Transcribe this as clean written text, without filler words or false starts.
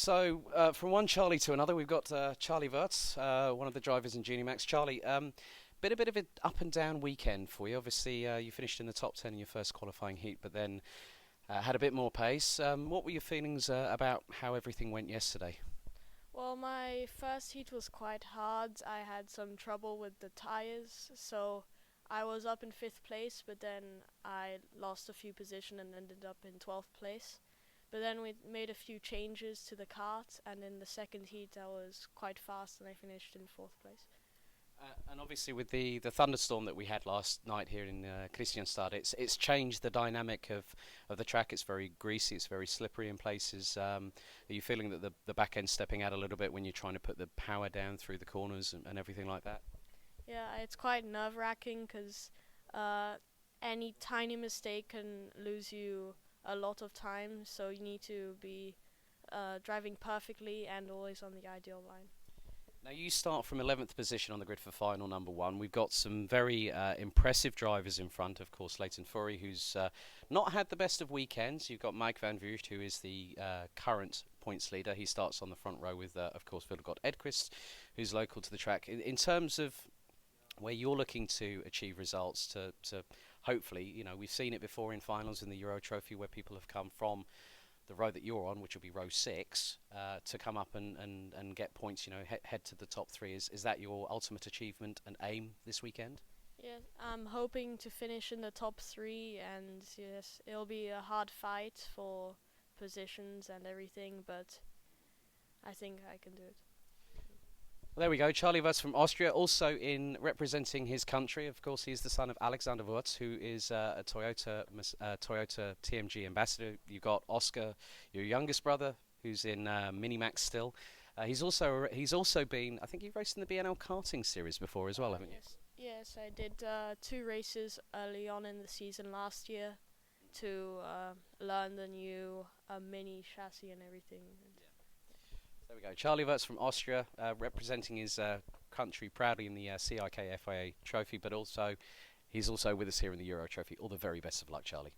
From one Charlie to another, we've got Charlie Wurz, one of the drivers in Junior Max. Charlie, been a bit of an up and down weekend for you. Obviously, you finished in the top 10 in your first qualifying heat, but then had a bit more pace. What were your feelings about how everything went yesterday? Well, my first heat was quite hard. I had some trouble with the tires, so I was up in fifth place, but then I lost a few positions and ended up in 12th place. But then we made a few changes to the kart, and in the second heat I was quite fast and I finished in fourth place. And obviously, with the thunderstorm that we had last night here in Kristianstad, it's changed the dynamic of the track. It's very greasy, it's very slippery in places. Are you feeling that the back end's stepping out a little bit when you're trying to put the power down through the corners and everything like that? Yeah, it's quite nerve-wracking because uh, any tiny mistake can lose you a lot of time, so you need to be driving perfectly and always on the ideal line. Now you start from 11th position on the grid for final number one. We've got some very impressive drivers in front. Of course, Leighton Furry, who's not had the best of weekends. You've got Mike van Vught, who is the current points leader. He starts on the front row with, of course, Vilgot Edquist, who's local to the track. In terms of where you're looking to achieve results to hopefully, we've seen it before in finals in the Euro Trophy where people have come from the row that you're on, which will be row six, to come up and get points, head to the top three. Is that your ultimate achievement and aim this weekend? Yeah, I'm hoping to finish in the top three, and yes, it'll be a hard fight for positions and everything, but I think I can do it. Well, there we go. Charlie Wurz from Austria, also in representing his country. Of course, he's the son of Alexander Wurz, who is a Toyota TMG ambassador. You've got Oscar, your youngest brother, who's in Minimax still. He's also been. I think you've raced in the BNL karting series before as well, haven't you? Yes, I did two races early on in the season last year to learn the new mini chassis and everything. There we go. Charlie Wurz from Austria, representing his country proudly in the CIK FIA Trophy, but also he's also with us here in the Euro Trophy. All the very best of luck, Charlie.